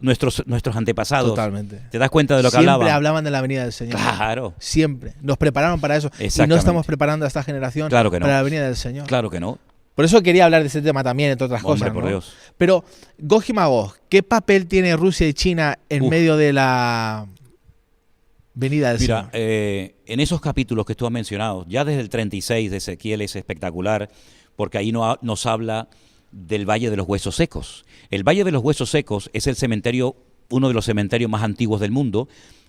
nuestros antepasados? Totalmente. ¿Te das cuenta de lo que hablaban? Siempre hablaban de la venida del Señor. Claro. Siempre. Nos prepararon para eso. Y no estamos preparando a esta generación claro que no. para la venida del Señor. Claro que no. Por eso quería hablar de ese tema también, entre otras Hombre, cosas, por ¿no? Dios. Pero, Gog y Magog, ¿qué papel tiene Rusia y China en medio de la venida del Mira, Señor? en esos capítulos que tú has mencionado, ya desde el 36 de Ezequiel es espectacular, porque ahí nos habla del Valle de los Huesos Secos. El Valle de los Huesos Secos es el cementerio, uno de los cementerios más antiguos del mundo,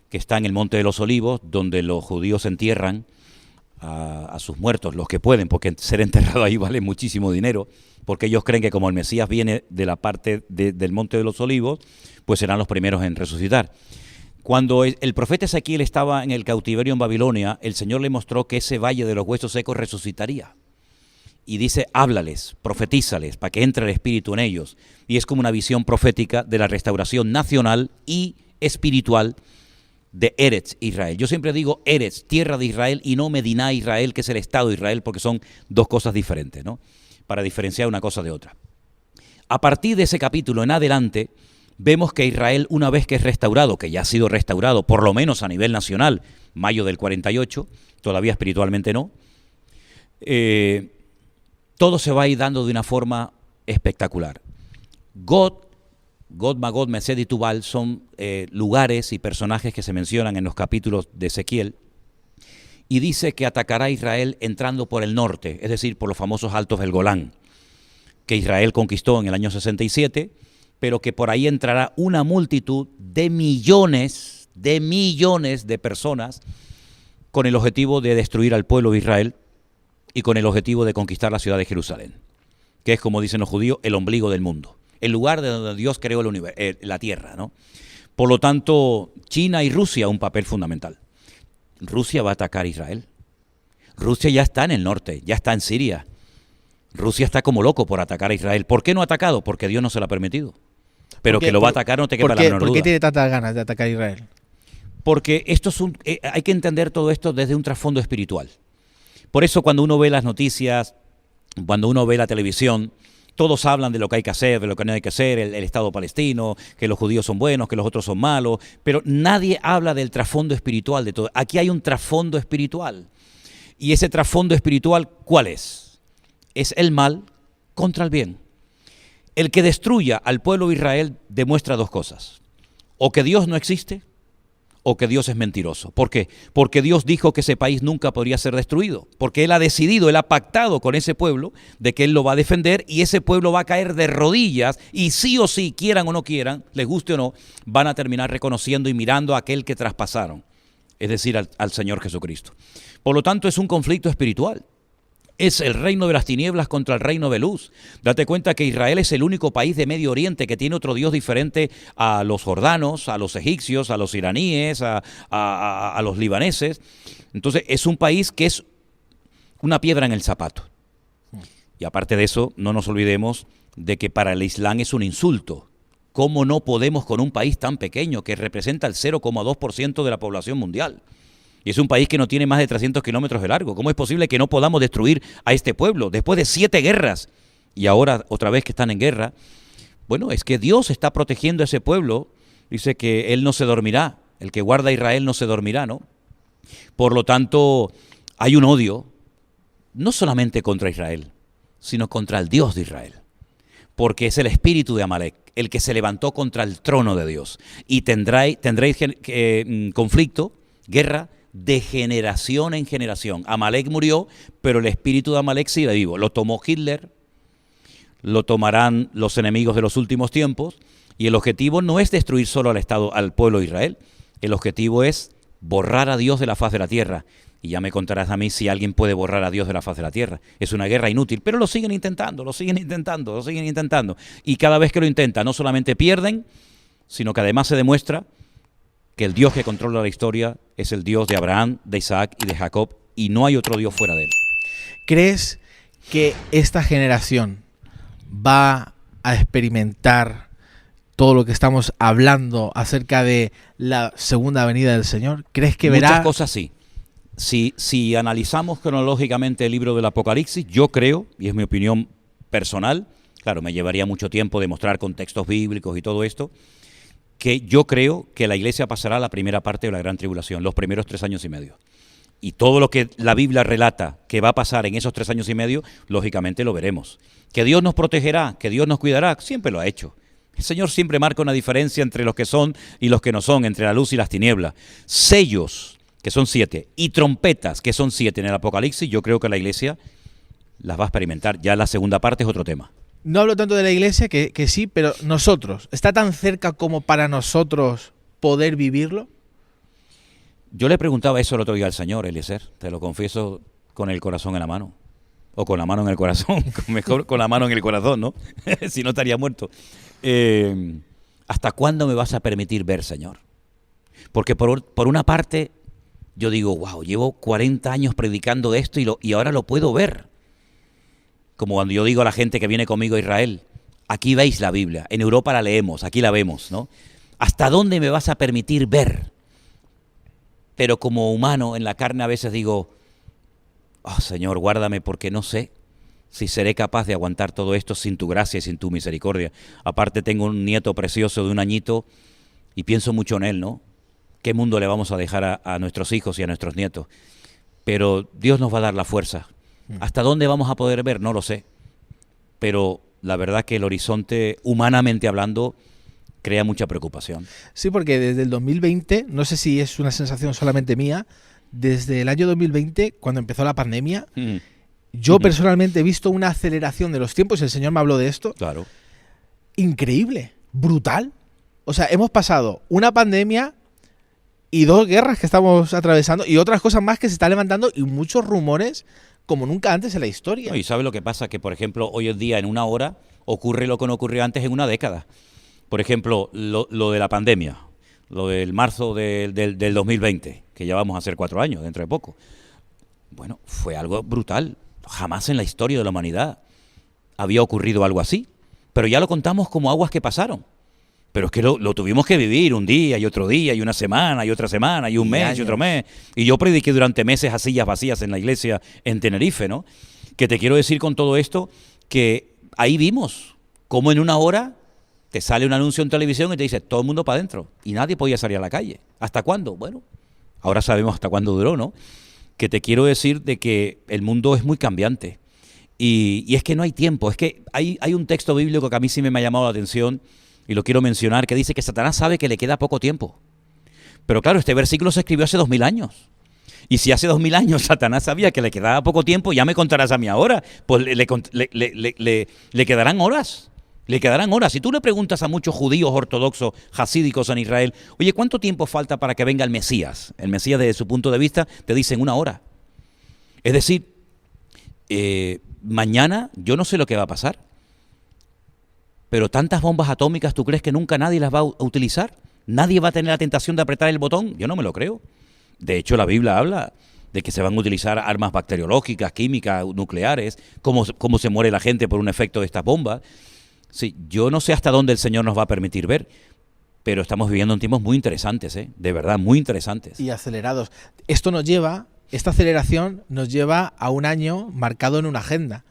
que está en el Monte de los Olivos, donde los judíos entierran a sus muertos, los que pueden, porque ser enterrado ahí vale muchísimo dinero, porque ellos creen que como el Mesías viene de la parte del Monte de los Olivos, pues serán los primeros en resucitar. Cuando el profeta Ezequiel estaba en el cautiverio en Babilonia, el Señor le mostró que ese Valle de los Huesos Secos resucitaría. Y dice, háblales, profetízales, para que entre el Espíritu en ellos. Y es como una visión profética de la restauración nacional y espiritual de Eretz Israel. Yo siempre digo Eretz, tierra de Israel, y no Mediná Israel, que es el Estado de Israel, porque son dos cosas diferentes, ¿no? Para diferenciar una cosa de otra. A partir de ese capítulo en adelante, vemos que Israel, una vez que es restaurado, que ya ha sido restaurado, por lo menos a nivel nacional, mayo del 48, todavía espiritualmente no, todo se va a ir dando de una forma espectacular. Gog, Magog, Mesed y Tubal son lugares y personajes que se mencionan en los capítulos de Ezequiel, y dice que atacará a Israel entrando por el norte, es decir, por los famosos altos del Golán, que Israel conquistó en el año 67, pero que por ahí entrará una multitud de millones de personas con el objetivo de destruir al pueblo de Israel y con el objetivo de conquistar la ciudad de Jerusalén, que es, como dicen los judíos, el ombligo del mundo, el lugar de donde Dios creó la tierra, ¿no? Por lo tanto, China y Rusia un papel fundamental. Rusia va a atacar a Israel. Rusia ya está en el norte, ya está en Siria. Rusia está como loco por atacar a Israel. ¿Por qué no ha atacado? Porque Dios no se lo ha permitido. Pero que lo va a atacar no te quepa la menor duda. ¿Por qué tiene tantas ganas de atacar a Israel? Porque esto es hay que entender todo esto desde un trasfondo espiritual. Por eso cuando uno ve las noticias, cuando uno ve la televisión, todos hablan de lo que hay que hacer, de lo que no hay que hacer, el Estado palestino, que los judíos son buenos, que los otros son malos, pero nadie habla del trasfondo espiritual de todo. Aquí hay un trasfondo espiritual. Y ese trasfondo espiritual, ¿cuál es? Es el mal contra el bien. El que destruya al pueblo de Israel demuestra dos cosas: o que Dios no existe, o que Dios es mentiroso. ¿Por qué? Porque Dios dijo que ese país nunca podría ser destruido, porque Él ha decidido, Él ha pactado con ese pueblo de que Él lo va a defender, y ese pueblo va a caer de rodillas, y sí o sí, quieran o no quieran, les guste o no, van a terminar reconociendo y mirando a aquel que traspasaron, es decir, al Señor Jesucristo. Por lo tanto, es un conflicto espiritual. Es el reino de las tinieblas contra el reino de luz. Date cuenta que Israel es el único país de Medio Oriente que tiene otro Dios diferente a los jordanos, a los egipcios, a los iraníes, a los libaneses. Entonces es un país que es una piedra en el zapato. Y aparte de eso, no nos olvidemos de que para el Islam es un insulto. ¿Cómo no podemos con un país tan pequeño que representa el 0,2% de la población mundial? Y es un país que no tiene más de 300 kilómetros de largo. ¿Cómo es posible que no podamos destruir a este pueblo después de 7 guerras? Y ahora otra vez que están en guerra. Bueno, es que Dios está protegiendo a ese pueblo. Dice que Él no se dormirá. El que guarda a Israel no se dormirá, ¿no? Por lo tanto, hay un odio, no solamente contra Israel, sino contra el Dios de Israel. Porque es el espíritu de Amalek, el que se levantó contra el trono de Dios. Y tendréis conflicto, guerra, de generación en generación. Amalek murió, pero el espíritu de Amalek sigue vivo. Lo tomó Hitler, lo tomarán los enemigos de los últimos tiempos, y el objetivo no es destruir solo al pueblo de Israel. El objetivo es borrar a Dios de la faz de la tierra. Y ya me contarás a mí si alguien puede borrar a Dios de la faz de la tierra. Es una guerra inútil, pero lo siguen intentando. Y cada vez que lo intentan, no solamente pierden, sino que además se demuestra que el Dios que controla la historia es el Dios de Abraham, de Isaac y de Jacob, y no hay otro Dios fuera de él. ¿Crees que esta generación va a experimentar todo lo que estamos hablando acerca de la segunda venida del Señor? ¿Crees que verá? Muchas cosas sí. Si analizamos cronológicamente el libro del Apocalipsis, yo creo, y es mi opinión personal, claro, me llevaría mucho tiempo demostrar contextos bíblicos y todo esto, que yo creo que la iglesia pasará la primera parte de la gran tribulación, los primeros 3 años y medio. y todo lo que la Biblia relata que va a pasar en esos 3 años y medio, lógicamente lo veremos. Que Dios nos protegerá, que Dios nos cuidará, siempre lo ha hecho. El Señor siempre marca una diferencia entre los que son y los que no son, entre la luz y las tinieblas. Sellos, que son 7, y trompetas, que son 7 en el Apocalipsis, yo creo que la Iglesia las va a experimentar. Ya la segunda parte es otro tema. No hablo tanto de la Iglesia, que sí, pero nosotros, ¿está tan cerca como para nosotros poder vivirlo? Yo le preguntaba eso el otro día al Señor, Eliezer, te lo confieso, con el corazón en la mano. O con la mano en el corazón, mejor con la mano en el corazón, ¿no? Si no estaría muerto. ¿Hasta cuándo me vas a permitir ver, Señor? Porque por una parte yo digo, wow, llevo 40 años predicando de esto y ahora lo puedo ver. Como cuando yo digo a la gente que viene conmigo a Israel, aquí veis la Biblia, en Europa la leemos, aquí la vemos, ¿no? ¿Hasta dónde me vas a permitir ver? Pero como humano, en la carne a veces digo, oh, Señor, guárdame porque no sé si seré capaz de aguantar todo esto sin tu gracia y sin tu misericordia. Aparte tengo un nieto precioso de 1 añito y pienso mucho en él, ¿no? ¿Qué mundo le vamos a dejar a nuestros hijos y a nuestros nietos? Pero Dios nos va a dar la fuerza. ¿Hasta dónde vamos a poder ver? No lo sé. Pero la verdad que el horizonte, humanamente hablando, crea mucha preocupación. Sí, porque desde el 2020, no sé si es una sensación solamente mía, desde el año 2020, cuando empezó la pandemia, yo personalmente he visto una aceleración de los tiempos, el Señor me habló de esto, Claro. increíble, brutal. O sea, hemos pasado una pandemia y 2 guerras que estamos atravesando y otras cosas más que se están levantando y muchos rumores como nunca antes en la historia. No, y ¿sabe lo que pasa? Que, por ejemplo, hoy en día, en 1 hora, ocurre lo que no ocurrió antes en 1 década. Por ejemplo, lo de la pandemia, lo del marzo del 2020, que ya vamos a hacer 4 años, dentro de poco. Bueno, fue algo brutal. Jamás en la historia de la humanidad había ocurrido algo así. Pero ya lo contamos como aguas que pasaron. Pero es que lo tuvimos que vivir un día y otro día y una semana y otra semana y un mes años. y otro mes. Y yo prediqué durante meses a sillas vacías en la iglesia en Tenerife, ¿no? Que te quiero decir con todo esto que ahí vimos cómo en 1 hora te sale un anuncio en televisión y te dice todo el mundo para adentro y nadie podía salir a la calle. ¿Hasta cuándo? Bueno, ahora sabemos hasta cuándo duró, ¿no? Que te quiero decir de que el mundo es muy cambiante y es que no hay tiempo. Es que hay un texto bíblico que a mí sí me ha llamado la atención y lo quiero mencionar, que dice que Satanás sabe que le queda poco tiempo. Pero claro, este versículo se escribió hace 2000 años. Y si hace 2000 años Satanás sabía que le quedaba poco tiempo, ya me contarás a mí ahora, pues le quedarán horas. Le quedarán horas. Si tú le preguntas a muchos judíos ortodoxos, hasídicos en Israel, oye, ¿cuánto tiempo falta para que venga el Mesías? El Mesías, desde su punto de vista, te dicen 1 hora. Es decir, mañana yo no sé lo que va a pasar. Pero tantas bombas atómicas, ¿tú crees que nunca nadie las va a utilizar? ¿Nadie va a tener la tentación de apretar el botón? Yo no me lo creo. De hecho, la Biblia habla de que se van a utilizar armas bacteriológicas, químicas, nucleares, cómo se muere la gente por un efecto de estas bombas. Sí, yo no sé hasta dónde el Señor nos va a permitir ver, pero estamos viviendo en tiempos muy interesantes, de verdad, muy interesantes. Y acelerados. Esta aceleración nos lleva a un año marcado en una agenda,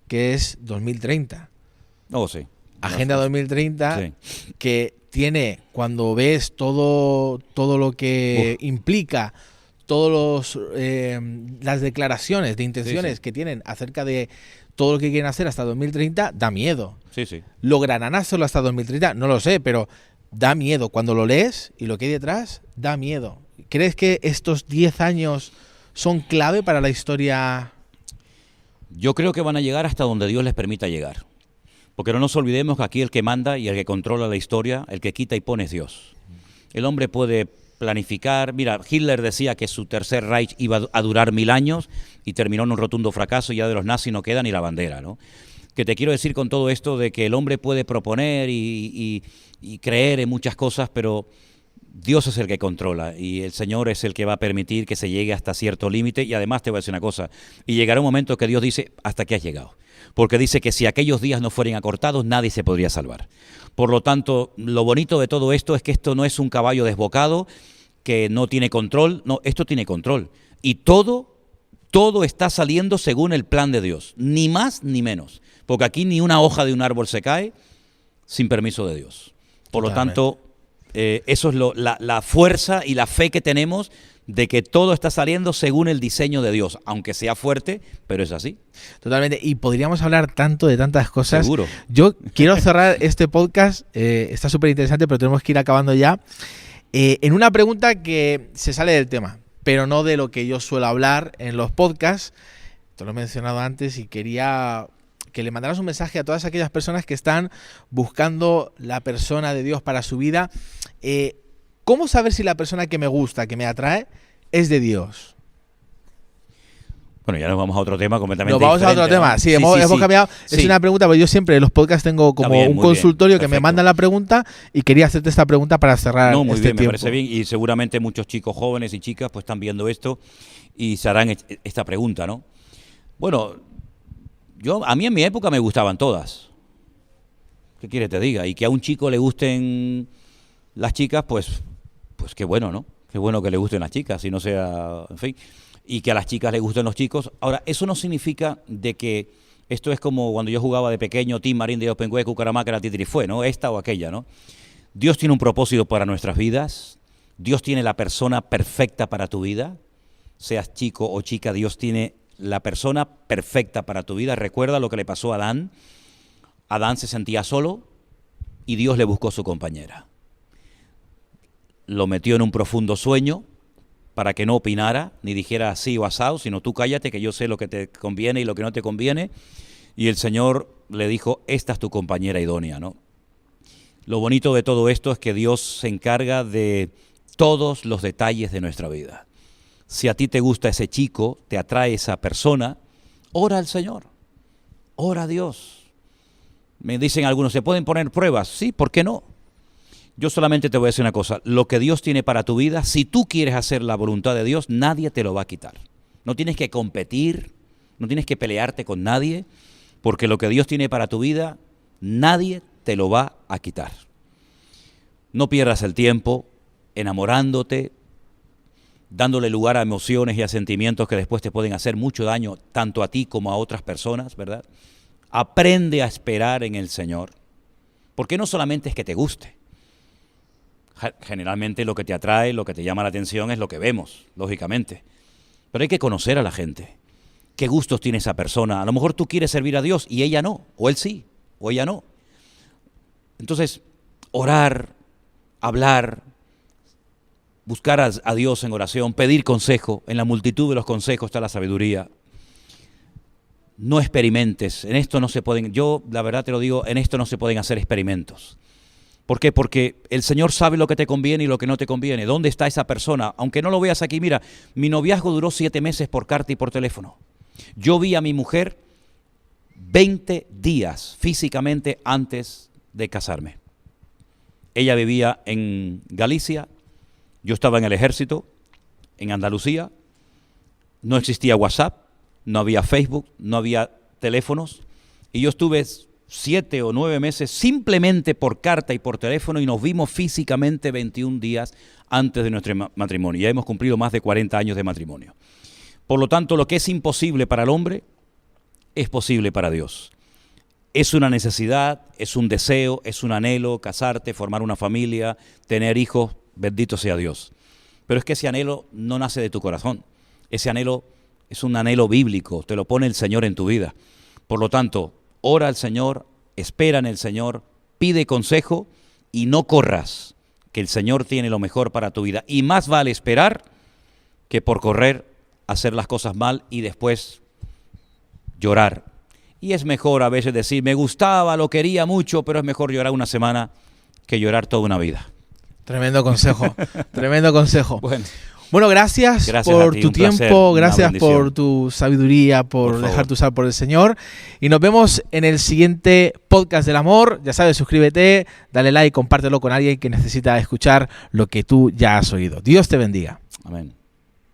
que es 2030. Oh, sí. Agenda 2030, Sí. que tiene, cuando ves todo lo que implica, todas las declaraciones de intenciones que tienen acerca de todo lo que quieren hacer hasta 2030, da miedo. Sí, sí. ¿Lograrán hacerlo hasta 2030? No lo sé, pero da miedo. Cuando lo lees y lo que hay detrás, da miedo. ¿Crees que estos 10 años son clave para la historia? Yo creo que van a llegar hasta donde Dios les permita llegar. Porque no nos olvidemos que aquí el que manda y el que controla la historia, el que quita y pone es Dios. El hombre puede planificar. Mira, Hitler decía que su tercer Reich iba a durar 1000 años y terminó en un rotundo fracaso y ya de los nazis no queda ni la bandera, ¿no? Que te quiero decir con todo esto de que el hombre puede proponer y creer en muchas cosas, pero Dios es el que controla y el Señor es el que va a permitir que se llegue hasta cierto límite. Y además te voy a decir una cosa, y llegará un momento que Dios dice, hasta aquí has llegado. Porque dice que si aquellos días no fueran acortados, nadie se podría salvar. Por lo tanto, lo bonito de todo esto es que esto no es un caballo desbocado que no tiene control. No, esto tiene control. Y todo está saliendo según el plan de Dios. Ni más ni menos. Porque aquí ni una hoja de un árbol se cae sin permiso de Dios. Por lo tanto, eso es la fuerza y la fe que tenemos de que todo está saliendo según el diseño de Dios, aunque sea fuerte, pero es así. Totalmente. Y podríamos hablar tanto de tantas cosas. Seguro. Yo quiero cerrar este podcast, está súper interesante, pero tenemos que ir acabando ya, en una pregunta que se sale del tema, pero no de lo que yo suelo hablar en los podcasts. Te lo he mencionado antes y quería que le mandaras un mensaje a todas aquellas personas que están buscando la persona de Dios para su vida. ¿Cómo saber si la persona que me gusta, que me atrae, es de Dios? Bueno, ya nos vamos a otro tema completamente diferente. Nos vamos a otro tema, ¿no? sí, hemos cambiado. Sí. Es una pregunta, porque yo siempre en los podcasts tengo como bien, un muy consultorio bien, que me mandan la pregunta y quería hacerte esta pregunta para cerrar No, muy este bien, tiempo. me parece bien, y seguramente muchos chicos jóvenes y chicas pues están viendo esto y se harán esta pregunta, ¿no? Bueno, a mí en mi época me gustaban todas. ¿Qué quieres que te diga? Y que a un chico le gusten las chicas, pues qué bueno, ¿no? Qué bueno que le gusten las chicas, si no sea, en fin, y que a las chicas les gusten los chicos. Ahora, eso no significa de que esto es como cuando yo jugaba de pequeño, Tim Marín de Opengue, Cucaramaca, Titirifue, ¿no? Esta o aquella, ¿no? Dios tiene un propósito para nuestras vidas. Dios tiene la persona perfecta para tu vida. Seas chico o chica, Dios tiene la persona perfecta para tu vida. Recuerda lo que le pasó a Adán. Adán se sentía solo y Dios le buscó su compañera. Lo metió en un profundo sueño para que no opinara, ni dijera así o asado, sino tú cállate que yo sé lo que te conviene y lo que no te conviene. Y el Señor le dijo, esta es tu compañera idónea, ¿no? Lo bonito de todo esto es que Dios se encarga de todos los detalles de nuestra vida. Si a ti te gusta ese chico, te atrae esa persona, ora al Señor, ora a Dios. Me dicen algunos, ¿se pueden poner pruebas? Sí, ¿por qué no? Yo solamente te voy a decir una cosa, lo que Dios tiene para tu vida, si tú quieres hacer la voluntad de Dios, nadie te lo va a quitar. No tienes que competir, no tienes que pelearte con nadie, porque lo que Dios tiene para tu vida, nadie te lo va a quitar. No pierdas el tiempo enamorándote, dándole lugar a emociones y a sentimientos que después te pueden hacer mucho daño, tanto a ti como a otras personas, ¿verdad? Aprende a esperar en el Señor, porque no solamente es que te guste. Generalmente lo que te atrae, lo que te llama la atención es lo que vemos, lógicamente. Pero hay que conocer a la gente. ¿Qué gustos tiene esa persona? A lo mejor tú quieres servir a Dios y ella no, o él sí, o ella no. Entonces, orar, hablar, buscar a Dios en oración, pedir consejo. En la multitud de los consejos está la sabiduría. No experimentes, en esto no se pueden, yo la verdad te lo digo, en esto no se pueden hacer experimentos. ¿Por qué? Porque el Señor sabe lo que te conviene y lo que no te conviene. ¿Dónde está esa persona? Aunque no lo veas aquí, mira, mi noviazgo duró 7 meses por carta y por teléfono. Yo vi a mi mujer 20 días físicamente antes de casarme. Ella vivía en Galicia, yo estaba en el ejército, en Andalucía, no existía WhatsApp, no había Facebook, no había teléfonos, y yo estuve 7 o 9 meses simplemente por carta y por teléfono y nos vimos físicamente 21 días antes de nuestro matrimonio. Ya hemos cumplido más de 40 años de matrimonio. Por lo tanto, lo que es imposible para el hombre es posible para Dios. Es una necesidad, es un deseo, es un anhelo, casarte, formar una familia, tener hijos, bendito sea Dios. Pero es que ese anhelo no nace de tu corazón. Ese anhelo es un anhelo bíblico, te lo pone el Señor en tu vida. Por lo tanto, ora al Señor, espera en el Señor, pide consejo y no corras, que el Señor tiene lo mejor para tu vida. Y más vale esperar que por correr, hacer las cosas mal y después llorar. Y es mejor a veces decir, me gustaba, lo quería mucho, pero es mejor llorar una semana que llorar toda una vida. Tremendo consejo, tremendo consejo. Bueno, gracias por tu tiempo, gracias por tu sabiduría, por dejarte usar por el Señor. Y nos vemos en el siguiente podcast del amor. Ya sabes, suscríbete, dale like, compártelo con alguien que necesita escuchar lo que tú ya has oído. Dios te bendiga. Amén.